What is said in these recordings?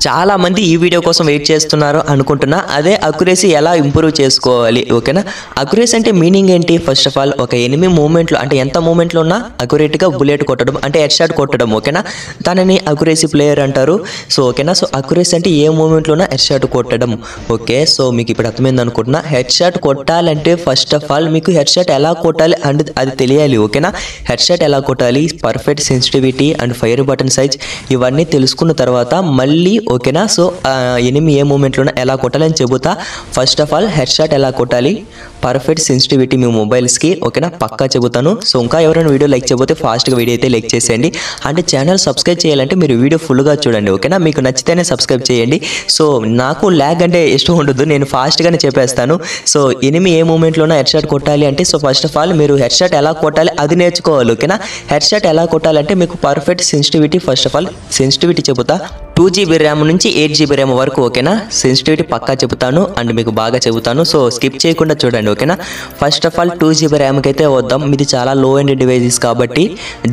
చాలా మంది ఈ వీడియో కోసం వెయిట్ చేస్తున్నారు అనుకుంటున్నా. అదే అక్యురసీ ఎలా ఇంప్రూవ్ చేసుకోవాలి. ఓకేనా, అక్యురసీ అంటే మీనింగ్ ఏంటి? ఫస్ట్ ఆఫ్ ఆల్ ఒక ఎనిమి మూమెంట్లో అంటే ఎంత మూమెంట్లో ఉన్నా అక్యురేట్గా బుల్లెట్ కొట్టడం అంటే హెడ్ షాట్ కొట్టడం. ఓకేనా, దానిని అక్యురసీ ప్లేయర్ అంటారు. సో ఓకేనా, సో అక్యురసీ అంటే ఏ మూమెంట్లో ఉన్నా హెడ్ షాట్ కొట్టడం. ఓకే, సో మీకు ఇప్పుడు అర్థమైంది అనుకుంటున్నా. హెడ్ షాట్ కొట్టాలంటే ఫస్ట్ ఆఫ్ ఆల్ మీకు హెడ్ షాట్ ఎలా కొట్టాలి అంటే అది తెలియాలి. ఓకేనా, హెడ్ షాట్ ఎలా కొట్టాలి, perfect sensitivity and fire button size ఇవన్నీ తెలుసుకున్న తర్వాత మళ్ళీ ఓకేనా, సో ఎనిమి ఏ మూమెంట్లోనే ఎలా కొట్టాలని చెబుతా. First of all head shot ఎలా కొట్టాలి, పర్ఫెక్ట్ సెన్సిటివిటీ మీ మొబైల్స్కి. ఓకేనా, పక్కా చెబుతాను. సో ఇంకా ఎవరైనా వీడియో లైక్ చేయకపోతే ఫాస్ట్గా వీడియో అయితే లైక్ చేసేయండి. అంటే ఛానల్ సబ్స్క్రైబ్ చేయాలంటే మీరు వీడియో ఫుల్గా చూడండి. ఓకేనా, మీకు నచ్చితేనే సబ్స్క్రైబ్ చేయండి. సో నాకు ల్యాగ్ అంటే ఇష్టం ఉండదు, నేను ఫాస్ట్గానే చెప్పేస్తాను. సో ఎనిమి ఏ మూమెంట్లోనే హెడ్ షాట్ కొట్టాలి అంటే సో ఫస్ట్ ఆఫ్ ఆల్ మీరు హెడ్ షాట్ ఎలా కొట్టాలి అది నేర్చుకోవాలి. ఓకేనా, హెడ్ షాట్ ఎలా కొట్టాలంటే మీకు perfect sensitivity. First of all sensitivity చెబుతా, 2GB ర్యామ్ నుంచి 8GB ర్యామ్ వరకు. ఓకేనా, సెన్సిటివిటీ పక్కా చెబుతాను అండ్ మీకు బాగా చెబుతాను. సో స్కిప్ చేయకుండా చూడండి. ఓకేనా, ఫస్ట్ ఆఫ్ ఆల్ 2GB ర్యామ్కి అయితే వద్దాం. ఇది చాలా లో ఎండ్ డివైజెస్ కాబట్టి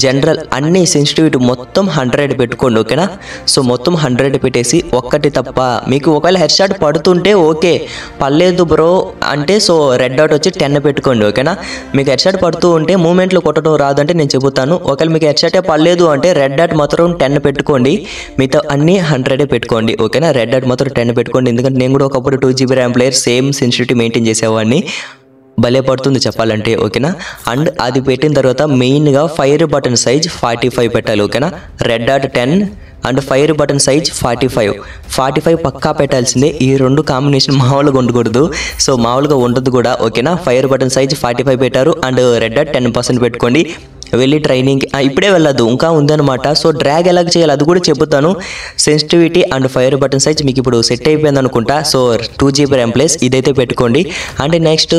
జనరల్ అన్ని సెన్సిటివిటీ మొత్తం 100 పెట్టుకోండి. ఓకేనా, సో మొత్తం 100 పెట్టేసి ఒక్కటి తప్ప మీకు ఒకవేళ హెడ్ షాట్ పడుతుంటే ఓకే, పర్లేదు బ్రో అంటే సో రెడ్ డాట్ వచ్చి 10 పెట్టుకోండి. ఓకేనా, మీకు హెడ్ షాట్ పడుతూ ఉంటే మూమెంట్లో కొట్టడం రాదంటే నేను చెబుతాను. ఒకవేళ మీకు హెడ్ షాటే పర్లేదు అంటే రెడ్ డాట్ మాత్రం 10 పెట్టుకోండి, మిగతా అన్ని 100 పెట్టుకోండి. ఓకేనా, రెడ్ డాట్ మాత్రం 10 పెట్టుకోండి. ఎందుకంటే నేను కూడా ఒకప్పుడు 2GB RAM player same sensitivity maintain చేసేవాడిని, భలే పడుతుంది చెప్పాలంటే. ఓకేనా, అండ్ అది పెట్టిన తర్వాత మెయిన్గా ఫైర్ బటన్ సైజ్ 45 పెట్టాలి. ఓకేనా, red dot 10 and fire button size 45 పక్కా పెట్టాల్సిందే. ఈ రెండు కాంబినేషన్ మామూలుగా ఉండకూడదు, సో మామూలుగా ఉండదు కూడా. ఓకేనా, ఫైర్ బటన్ సైజ్ 45 పెట్టారు అండ్ రెడ్ డాట్ 10% పెట్టుకోండి. వెళ్ళి ట్రైనింగ్ ఇప్పుడే వెళ్ళదు, ఇంకా ఉందన్నమాట. సో డ్రాగ్ ఎలా చేయాలి అది కూడా చెబుతాను. Sensitivity and fire button size మీకు ఇప్పుడు సెట్ అయిపోయింది అనుకుంటా. సో 2GB ర్యామ్ ప్లేస్ ఇదైతే పెట్టుకోండి. అండ్ నెక్స్ట్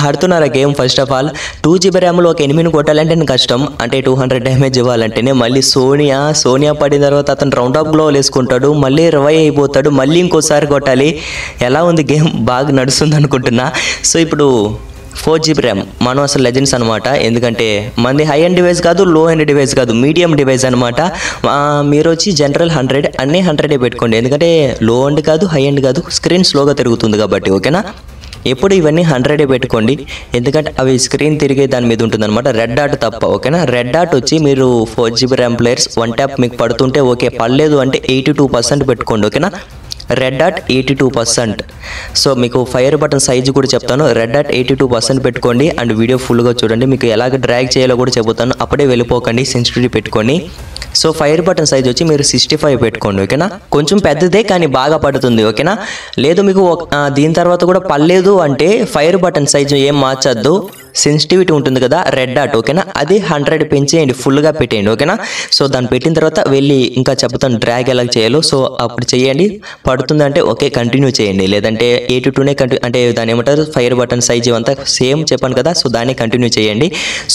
ఆడుతున్నారు game. First of all 2GB ర్యామ్లో ఒక ఎనిమిని కొట్టాలంటే నేను కష్టం, అంటే 200 డ్యామేజ్ ఇవ్వాలంటేనే. మళ్ళీ సోనియా పడిన తర్వాత అతను రౌండ్ ఆఫ్ గ్లో వేసుకుంటాడు, మళ్ళీ రివైవ్ అయిపోతాడు, మళ్ళీ ఇంకోసారి కొట్టాలి. ఎలా ఉంది గేమ్, బాగా నడుస్తుంది అనుకుంటున్నా. సో ఇప్పుడు 4GB ర్యామ్ మనం అసలు లెజెండ్స్ అనమాట. ఎందుకంటే మనది హై ఎండ్ డివైస్ కాదు, లో ఎండ్ డివైస్ కాదు, మీడియం డివైస్ అనమాట. మీరు వచ్చి జనరల్ 100 అన్నీ 100 పెట్టుకోండి. ఎందుకంటే లో ఎండ్ కాదు, హై ఎండ్ కాదు, స్క్రీన్ స్లోగా తిరుగుతుంది కాబట్టి. ఓకేనా, ఎప్పుడు ఇవన్నీ 100 పెట్టుకోండి, ఎందుకంటే అవి స్క్రీన్ తిరిగే దాని మీద ఉంటుంది అనమాట. రెడ్ డాట్ తప్ప. ఓకేనా, రెడ్ డాట్ వచ్చి మీరు 4GB ర్యామ్ ప్లేయర్స్ 1 ట్యాప్ మీకు పడుతుంటే ఓకే, పడలేదు అంటే 82% పెట్టుకోండి. ఓకేనా, రెడ్ డాట్ 82%. సో మీకు ఫైర్ బటన్ సైజు కూడా చెప్తాను. రెడ్ డాట్ 82% పెట్టుకోండి అండ్ వీడియో ఫుల్గా చూడండి. మీకు ఎలాగ డ్రాగ్ చేయాలో కూడా చెబుతాను, అప్పుడే వెళ్ళిపోకండి, సెన్సిటివిటీ పెట్టుకోండి. సో ఫైర్ బటన్ సైజ్ వచ్చి మీరు 65 పెట్టుకోండి. ఓకేనా, కొంచెం పెద్దదే కానీ బాగా పడుతుంది. ఓకేనా, లేదు మీకు దీని తర్వాత కూడా పర్లేదు అంటే ఫైర్ బటన్ సైజు ఏం మార్చద్దు, సెన్సిటివిటీ ఉంటుంది కదా రెడ్ డాట్. ఓకేనా, అది 100 పెంచేయండి, ఫుల్గా పెట్టేయండి. ఓకేనా, సో దాన్ని పెట్టిన తర్వాత వెళ్ళి ఇంకా చెప్తాను డ్రాగ్ ఎలా చేయాలో. సో అప్పుడు చేయండి, పడుతుందంటే ఓకే కంటిన్యూ చేయండి, లేదంటే 82నే అంటే దాని ఏమంటారు ఫైర్ బటన్ సైజ్ అంతా సేమ్ చెప్పాను కదా, సో దాన్ని కంటిన్యూ చేయండి.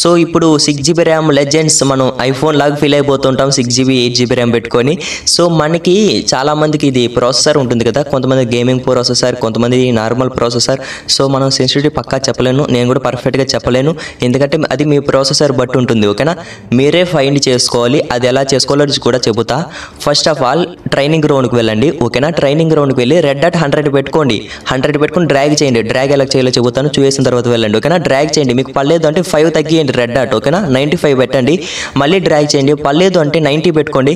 సో ఇప్పుడు 6GB ర్యామ్ లెజెండ్స్ మనం ఐఫోన్ లాగా ఫీల్ అయిపోతుంటాం 6GB 8GB ర్యామ్ పెట్టుకొని. సో మనకి చాలా మందికి ఇది ప్రాసెసర్ ఉంటుంది కదా, కొంతమంది గేమింగ్ ప్రాసెసర్, కొంతమంది నార్మల్ ప్రాసెసర్. సో మనం సెన్సిటివిటీ పక్కా చెప్పలేను, నేను కూడా పర్ఫెక్ట్గా చెప్పలేను, ఎందుకంటే అది మీ ప్రాసెసర్ బట్టి ఉంటుంది. ఓకేనా, మీరే ఫైండ్ చేసుకోవాలి, అది ఎలా చేసుకోవాలో కూడా చెబుతా. ఫస్ట్ ఆఫ్ ఆల్ ట్రైనింగ్ గ్రౌండ్కి వెళ్ళండి. ఓకేనా, ట్రైనింగ్ గ్రౌండ్కి వెళ్ళి రెడ్ డాట్ 100 పెట్టుకోండి. 100 పెట్టుకుని డ్రాగ్ చేయండి. డ్రాగ్ ఎలా చేయాలో చెబుతాను, చూసిన తర్వాత వెళ్ళండి. ఓకేనా, డ్రాగ్ చేయండి, మీకు పర్లేదు అంటే 5 తగ్గియండి రెడ్ డాట్. ఓకేనా, 95 పెట్టండి, మళ్ళీ డ్రాగ్ చేయండి, పర్లేదు అంటే 90 పెట్టుకోండి.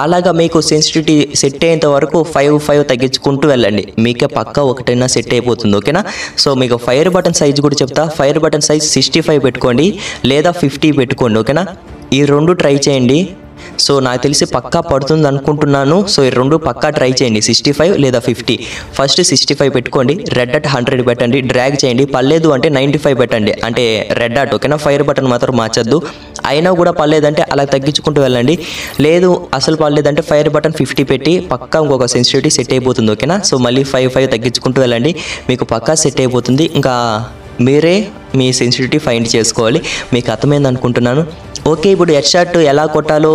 అలాగా మీకు సెన్సిటివిటీ సెట్ అయ్యేంత వరకు 5 తగ్గించుకుంటూ వెళ్ళండి, మీకే పక్కా ఒకటైనా సెట్ అయిపోతుంది. ఓకేనా, సో మీకు ఫైర్ బటన్ సైజ్ కూడా చెప్తా. ఫైర్ బటన్ సైజ్ 65 పెట్టుకోండి లేదా 50 పెట్టుకోండి. ఓకేనా, ఈ రెండు ట్రై చేయండి. సో నాకు తెలిసి పక్కా పడుతుంది అనుకుంటున్నాను. సో ఈ రెండు పక్కా ట్రై చేయండి, 65 లేదా 50. ఫస్ట్ 65 పెట్టుకోండి, రెడ్ డాట్ 100 పెట్టండి, డ్రాగ్ చేయండి, పర్లేదు అంటే 95 పెట్టండి, అంటే రెడ్ డాట్. ఓకేనా, ఫైర్ బటన్ మాత్రం మార్చద్దు. అయినా కూడా పర్లేదంటే అలా తగ్గించుకుంటూ వెళ్ళండి, లేదు అసలు పర్లేదంటే ఫైర్ బటన్ 50 పెట్టి పక్కా ఇంకొక సెన్సిటివిటీ సెట్ అయిపోతుంది. ఓకేనా, సో మళ్ళీ 5 తగ్గించుకుంటూ వెళ్ళండి, మీకు పక్కా సెట్ అయిపోతుంది. ఇంకా మీరే మీ సెన్సిటివిటీ ఫైండ్ చేసుకోవాలి. మీకు అర్థమైంది అనుకుంటున్నాను. ఓకే, ఇప్పుడు హెడ్ షాట్ ఎలా కొట్టాలో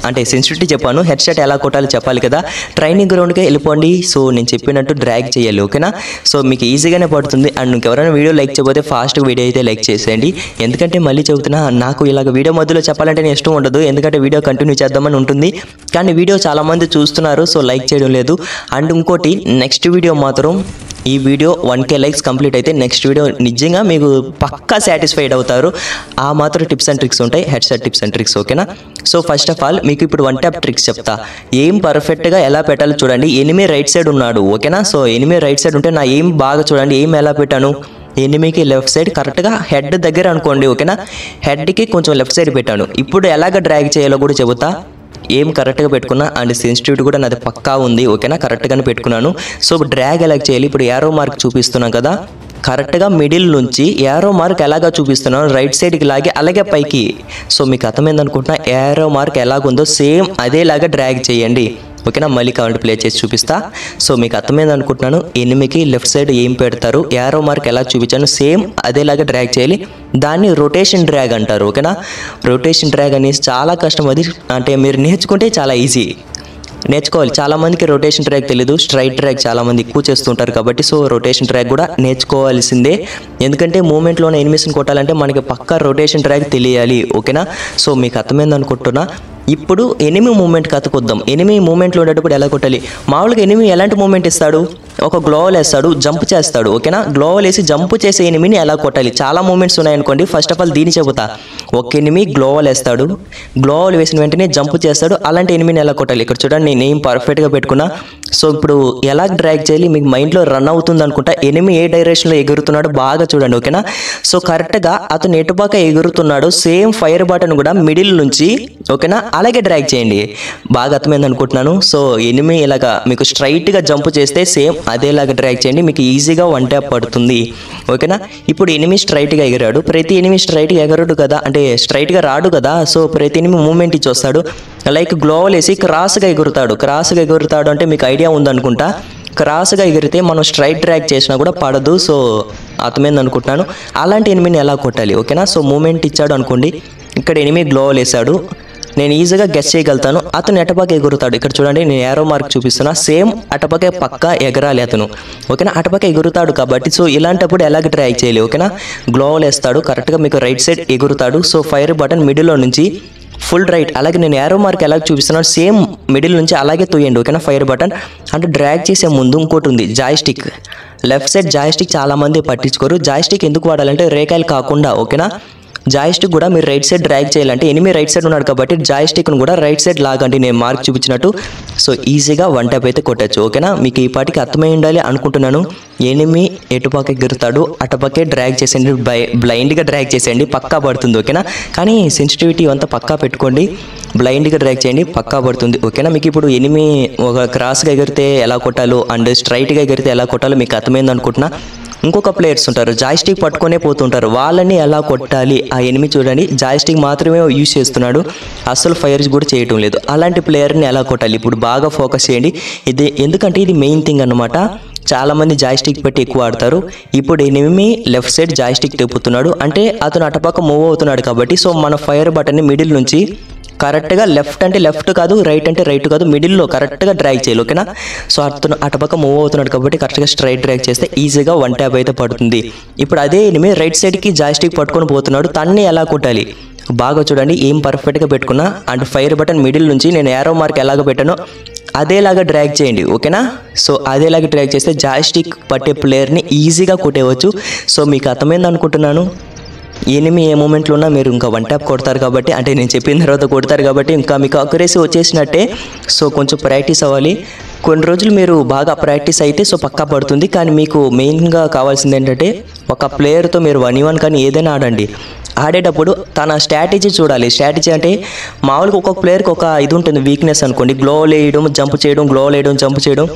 అంటే సెన్సిటివిటీ చెప్పాను, హెడ్ షాట్ ఎలా కొట్టాలో చెప్పాలి కదా. ట్రైనింగ్ గ్రౌండ్కి వెళ్ళిపోండి. సో నేను చెప్పినట్టు డ్రాగ్ చేయాలి, ఓకేనా. సో మీకు ఈజీగానే పడుతుంది. అండ్ ఇంకెవరైనా వీడియో లైక్ చేయకపోతే ఫాస్ట్గా వీడియో అయితే లైక్ చేసేయండి. ఎందుకంటే మళ్ళీ చెబుతున్నా, నాకు ఇలాగ వీడియో మధ్యలో చెప్పాలంటే నేను ఇష్టం ఉండదు, ఎందుకంటే వీడియో కంటిన్యూ చేద్దామని ఉంటుంది. కానీ వీడియో చాలామంది చూస్తున్నారు, సో లైక్ చేయడం లేదు. అండ్ ఇంకోటి, నెక్స్ట్ వీడియో మాత్రం ఈ వీడియో 1K లైక్స్ కంప్లీట్ అయితే నెక్స్ట్ వీడియో నిజంగా మీకు పక్కా సాటిస్ఫైడ్ అవుతారు. ఆ మాత్రం టిప్స్ అండ్ ట్రిక్స్ ఉంటాయి, head shot tips and tricks, ఓకేనా. సో ఫస్ట్ ఆఫ్ ఆల్ మీకు ఇప్పుడు 1 ట్యాప్ ట్రిక్స్ చెప్తా. ఎయిమ్ పర్ఫెక్ట్గా ఎలా పెట్టాలో చూడండి. ఎనిమి రైట్ సైడ్ ఉన్నాడు, ఓకేనా. సో ఎనిమి రైట్ సైడ్ ఉంటే నా ఎయిమ్ బాగా చూడండి. ఎయిమ్ ఎలా పెట్టాను, ఎనిమికి లెఫ్ట్ సైడ్ కరెక్ట్గా హెడ్ దగ్గర అనుకోండి, ఓకేనా. హెడ్కి కొంచెం లెఫ్ట్ సైడ్ పెట్టాను. ఇప్పుడు ఎలాగ డ్రాగ్ చేయాలో కూడా చెబుతా. ఏం కరెక్ట్గా పెట్టుకున్నా అండ్ సెన్సిటివిటీ కూడా నాది పక్కా ఉంది, ఓకేనా. కరెక్ట్గానే పెట్టుకున్నాను. సో డ్రాగ్ ఎలా చేయాలి, ఇప్పుడు యారో మార్క్ చూపిస్తున్నాం కదా, కరెక్ట్గా మిడిల్ నుంచి యారో మార్క్ ఎలాగా చూపిస్తున్నాను రైట్ సైడ్కి లాగి అలాగే పైకి. సో మీకు అర్థమైంది అనుకుంటున్నా. యారో మార్క్ ఎలాగుందో సేమ్ అదేలాగా డ్రాగ్ చేయండి, ఓకేనా. మళ్ళీ కావాలంటే ప్లే చేసి చూపిస్తా. సో మీకు అర్థమైంది అనుకుంటున్నాను. ఎనిమికి లెఫ్ట్ సైడ్ ఏం పెడతారు, యారో మార్క్ ఎలా చూపించాను సేమ్ అదేలాగా డ్రాగ్ చేయాలి. దాన్ని రొటేషన్ డ్రాగ్ అంటారు, ఓకేనా. రొటేషన్ డ్రాగ్ అనేసి చాలా కష్టం అది, అంటే మీరు నేర్చుకుంటే చాలా ఈజీ. నేర్చుకోవాలి. చాలామందికి రొటేషన్ ట్రాక్ తెలియదు, స్ట్రైట్ ట్రాక్ చాలామంది ఎక్కువ చేస్తుంటారు కాబట్టి. సో రొటేషన్ ట్రాక్ కూడా నేర్చుకోవాల్సిందే, ఎందుకంటే మూమెంట్లోనే ఎనిమిస్ని కొట్టాలంటే మనకి పక్కా రొటేషన్ ట్రాక్ తెలియాలి, ఓకేనా. సో మీకు అర్థమైంది అనుకుంటున్నా. ఇప్పుడు ఎనిమి మూమెంట్ కతుకొద్దాం. ఎనిమి మూమెంట్లో ఉండేటప్పుడు ఎలా కొట్టాలి. మామూలుగా ఎనిమి ఎలాంటి మూమెంట్ ఇస్తాడు, ఒక గ్లోవల్ వేస్తాడు, జంప్ చేస్తాడు, ఓకేనా. గ్లోవల్ వేసి జంప్ చేసే ఎనిమిని ఎలా కొట్టాలి. చాలా మూమెంట్స్ ఉన్నాయనుకోండి. ఫస్ట్ ఆఫ్ ఆల్ దీన్ని చెబుతా. ఒక ఎనిమి గ్లోవల్ వేస్తాడు, గ్లోవల్ వేసిన వెంటనే జంప్ చేస్తాడు, అలాంటి ఎనిమిని ఎలా కొట్టాలి. ఇక్కడ చూడండి, నేను ఏం పర్ఫెక్ట్గా పెట్టుకున్నా. సో ఇప్పుడు ఎలా డ్రాగ్ చేయాలి మీకు మైండ్లో రన్ అవుతుంది అనుకుంటా. ఎనిమి ఏ డైరెక్షన్లో ఎగురుతున్నాడు బాగా చూడండి, ఓకేనా. సో కరెక్ట్గా అతను ఎటుపాక ఎగురుతున్నాడు, సేమ్ ఫైర్ బటన్ కూడా మిడిల్ నుంచి, ఓకేనా, అలాగే డ్రాగ్ చేయండి. బాగా అర్థమైంది అనుకుంటున్నాను. సో ఎనిమి ఇలాగా మీకు స్ట్రైట్గా జంప్ చేస్తే సేమ్ అదేలాగా డ్రాగ్ చేయండి, మీకు ఈజీగా 1 ట్యాప్ పడుతుంది, ఓకేనా. ఇప్పుడు ఎనిమి స్ట్రైట్గా ఎగిరాడు. ప్రతి ఎనిమి స్ట్రైట్గా ఎగరడు కదా, అంటే స్ట్రైట్గా రాడు కదా. సో ప్రతి ఎనిమి మూమెంట్ ఇచ్చి వస్తాడు. లైక్ గ్లోవల్ వేసి క్రాస్గా ఎగురుతాడు అంటే మీకు ఐడియా ఉందనుకుంటా. క్రాస్గా ఎగిరితే మనం స్ట్రైట్ డ్రాగ్ చేసినా కూడా పడదు. సో అర్థమైంది అనుకుంటున్నాను. అలాంటి ఎనిమిని ఎలా కొట్టాలి, ఓకేనా. సో మూమెంట్ ఇచ్చాడు అనుకోండి, ఇక్కడ ఎనిమి గ్లోవల్ వేసాడు, నేను ఈజీగా గెస్ చేయగలుగుతాను. అతను అటపక్క ఎగురుతాడు. ఇక్కడ చూడండి, నేను యారో మార్క్ చూపిస్తున్నా, సేమ్ అటపక్కే పక్కా ఎగరాలి అతను, ఓకేనా. అటపక్క ఎగురుతాడు కాబట్టి సో ఇలాంటప్పుడు ఎలాగ డ్రాగ్ చేయాలి, ఓకేనా. గ్లోవల్ వేస్తాడు, కరెక్ట్గా మీకు రైట్ సైడ్ ఎగురుతాడు. సో ఫైర్ బటన్ మిడిల్లో నుంచి ఫుల్ రైట్, అలాగే నేను యారో మార్క్ ఎలా చూపిస్తున్నాను సేమ్ మిడిల్ నుంచి అలాగే తోయండి, ఓకేనా. ఫైర్ బటన్ అంటే డ్రాగ్ చేసే ముందు ఇంకోటి ఉంది, జాయ్స్టిక్. లెఫ్ట్ సైడ్ జాయ్స్టిక్ చాలామంది పట్టించుకోరు. జాయ్స్టిక్ ఎందుకు వాడాలంటే రేకాయలు కాకుండా, ఓకేనా. జాయ్స్టిక్ కూడా మీరు రైట్ సైడ్ డ్రాగ్ చేయాలంటే ఎనిమి రైట్ సైడ్ ఉన్నాడు కాబట్టి జాయ్స్టిక్ను కూడా రైట్ సైడ్ లాగండి, నేను మార్క్ చూపించినట్టు. సో ఈజీగా 1 ట్యాప్ అయితే కొట్టచ్చు, ఓకేనా. మీకు ఈ పాటికి అర్థమై ఉండాలి అనుకుంటున్నాను. ఎనిమి ఎటుపక్క ఎగురుతాడు అటుపక్కే డ్రాగ్ చేసేయండి, బ్లైండ్గా డ్రాగ్ చేసేయండి, పక్కా పడుతుంది, ఓకేనా. కానీ సెన్సిటివిటీ అంతా పక్కా పెట్టుకోండి, బ్లైండ్గా డ్రాగ్ చేయండి, పక్కా పడుతుంది, ఓకేనా. మీకు ఇప్పుడు ఎనిమి ఒక క్రాస్గా ఎగిరితే ఎలా కొట్టాలో అండ్ స్ట్రైట్గా ఎగిరితే ఎలా కొట్టాలో మీకు అర్థమైంది అనుకుంటున్నా. ఇంకొక ప్లేయర్స్ ఉంటారు, జాయ్స్టిక్ పట్టుకొనే పోతుంటారు, వాళ్ళని ఎలా కొట్టాలి. ఆ ఎనిమి చూడండి, జాయ్స్టిక్ మాత్రమే యూజ్ చేస్తున్నాడు, అస్సలు ఫైర్స్ కూడా చేయటం లేదు. అలాంటి ప్లేయర్ని ఎలా కొట్టాలి ఇప్పుడు బాగా ఫోకస్ చేయండి. ఇది ఎందుకంటే ఇది మెయిన్ థింగ్ అన్నమాట. చాలామంది జాయ్స్టిక్ పెట్టి ఎక్కువ ఆడతారు. ఇప్పుడు ఎనిమి లెఫ్ట్ సైడ్ జాయ్స్టిక్ తిప్పుతున్నాడు అంటే అతను అటుపక్క మూవ్ అవుతున్నాడు కాబట్టి సో మన ఫైర్ బటన్ని మిడిల్ నుంచి కరెక్ట్గా లెఫ్ట్ అంటే లెఫ్ట్ కాదు, రైట్ అంటే రైట్ కాదు, మిడిల్లో కరెక్ట్గా డ్రాగ్ చేయాలి, ఓకేనా. సో అతను అటుపక్క మూవ్ అవుతున్నాడు కాబట్టి కరెక్ట్గా స్ట్రైట్ డ్రాగ్ చేస్తే ఈజీగా 1 ట్యాప్ అయితే పడుతుంది. ఇప్పుడు అదే ఎనిమి రైట్ సైడ్కి జాయ్స్టిక్ పట్టుకొని పోతున్నాడు, తన్ని ఎలా కొట్టాలి బాగా చూడండి. ఏం పర్ఫెక్ట్గా పెట్టుకున్నా అండ్ ఫైర్ బటన్ మిడిల్ నుంచి నేను యారో మార్క్ ఎలాగ పెట్టానో అదేలాగా డ్రాగ్ చేయండి, ఓకేనా. సో అదేలాగా డ్రాగ్ చేస్తే జాయ్స్టిక్ పట్టే ప్లేయర్ని ఈజీగా కొట్టేయవచ్చు. సో మీకు అర్థమైంది అనుకుంటున్నాను. ఎనిమి ఏ మూమెంట్లో ఉన్నా మీరు ఇంకా 1 ట్యాప్ కొడతారు కాబట్టి, అంటే నేను చెప్పిన తర్వాత కొడతారు కాబట్టి ఇంకా మీకు అక్యురసీ వచ్చేసినట్టే. సో కొంచెం ప్రాక్టీస్ అవ్వాలి. కొన్ని రోజులు మీరు బాగా ప్రాక్టీస్ అయితే సో పక్కా పడుతుంది. కానీ మీకు మెయిన్గా కావాల్సింది ఏంటంటే ఒక ప్లేయర్తో మీరు 1v1 కానీ ఏదైనా ఆడండి. ఆడేటప్పుడు తన స్ట్రాటజీ చూడాలి. స్ట్రాటజీ అంటే మామూలుగా ఒక్కొక్క ప్లేయర్కి ఒక ఇది ఉంటుంది, వీక్నెస్ అనుకోండి, గ్లోవల్ వేయడం, జంప్ చేయడం, గ్లోవల్ వేయడం, జంప్ చేయడం.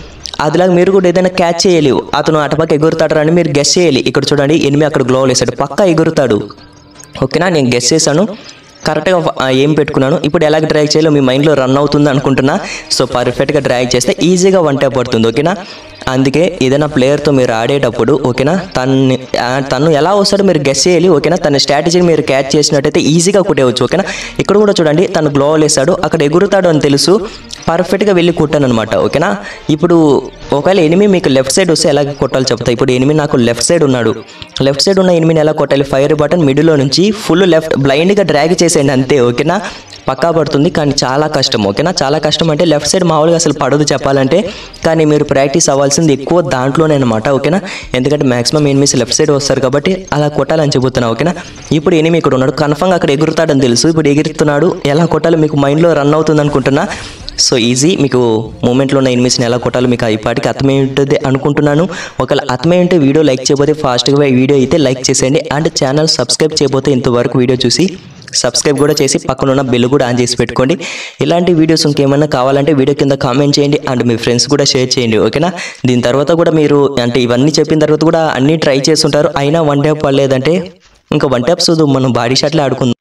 అదిలాగా మీరు కూడా ఏదైనా క్యాచ్ చేయాలి. అతను అటుపక్క ఎగురుతాడు అని మీరు గెస్ చేయాలి. ఇక్కడ చూడండి, ఎనిమి అక్కడ గ్లోవల్ వేసాడు, పక్కా ఎగురుతాడు, ఓకేనా. నేను గెస్ చేశాను. కరెక్ట్గా ఏం పెట్టుకున్నాను. ఇప్పుడు ఎలాగ డ్రాగ్ చేయాలో మీ మైండ్లో రన్ అవుతుంది అనుకుంటున్నా. సో పర్ఫెక్ట్గా డ్రాగ్ చేస్తే ఈజీగా వన్ ట్యాప్ పడుతుంది. ఓకేనా, అందుకే ఏదైనా ప్లేయర్తో మీరు ఆడేటప్పుడు ఓకేనా తను ఎలా వస్తాడో మీరు గెస్ చేయాలి. ఓకేనా, తన స్ట్రాటజీని మీరు క్యాచ్ చేసినట్టయితే ఈజీగా కొట్టేయవచ్చు. ఓకేనా, ఇక్కడ కూడా చూడండి తను గ్లోవల్ వేస్తాడు, అక్కడ ఎగురుతాడు అని తెలుసు, పర్ఫెక్ట్గా వెళ్ళి కొట్టాను అనమాట. ఓకేనా, ఇప్పుడు ఒకవేళ ఎనిమి మీకు లెఫ్ట్ సైడ్ వస్తే ఎలా కొట్టాలి చెప్తా. ఇప్పుడు ఎనిమి నాకు లెఫ్ట్ సైడ్ ఉన్నాడు, లెఫ్ట్ సైడ్ ఉన్న ఎనిమిని ఎలా కొట్టాలి? ఫైర్ బటన్ మిడిల్లో నుంచి ఫుల్ లెఫ్ట్ బ్లైండ్గా డ్రాగ్ చేసేయండి అంతే. ఓకేనా, పక్కా పడుతుంది, కానీ చాలా కష్టం. ఓకేనా, చాలా కష్టం అంటే లెఫ్ట్ సైడ్ మామూలుగా అసలు పడదు చెప్పాలంటే, కానీ మీరు ప్రాక్టీస్ అవ్వాల్సింది ఎక్కువ దాంట్లోనే అనమాట. ఓకేనా, ఎందుకంటే మాక్సిమం ఎనిమిస్ లెఫ్ట్ సైడ్ వస్తారు కాబట్టి అలా కొట్టాలని చెబుతున్నా. ఓకేనా, ఇప్పుడు ఎనిమి ఇక్కడ ఉన్నాడు, కన్ఫర్మ్గా అక్కడ ఎగురుతాడని తెలుసు, ఇప్పుడు ఎగురుతున్నాడు, ఎలా కొట్టాలో మీకు మైండ్లో రన్ అవుతుంది అనుకుంటున్నా. సో ఈజీ, మీకు మూమెంట్లో ఉన్న ఎనిమిస్ని ఎలా కొట్టాలో మీకు ఇప్పటికి అర్థమై ఉంటుంది అనుకుంటున్నాను. ఒకవేళ అర్థమై ఉంటే వీడియో లైక్ చేయకపోతే ఫాస్ట్గా వీడియో అయితే లైక్ చేసేయండి. అండ్ ఛానల్ సబ్స్క్రైబ్ చేయకపోతే ఇంతవరకు వీడియో చూసి సబ్స్క్రైబ్ కూడా చేసి పక్కన ఉన్న బెల్ కూడా ఆన్ చేసి పెట్టుకోండి. ఇలాంటి వీడియోస్ ఇంకేమైనా కావాలంటే వీడియో కింద కామెంట్ చేయండి అండ్ మీ ఫ్రెండ్స్ కూడా షేర్ చేయండి. ఓకేనా, దీని తర్వాత కూడా మీరు అంటే ఇవన్నీ చెప్పిన తర్వాత కూడా అన్నీ ట్రై చేస్తుంటారు, అయినా వన్ ట్యాప్ పడలేదంటే ఇంకా వన్ ట్యాప్స్ మనం బాడీ షాట్లే ఆడుకుందాం.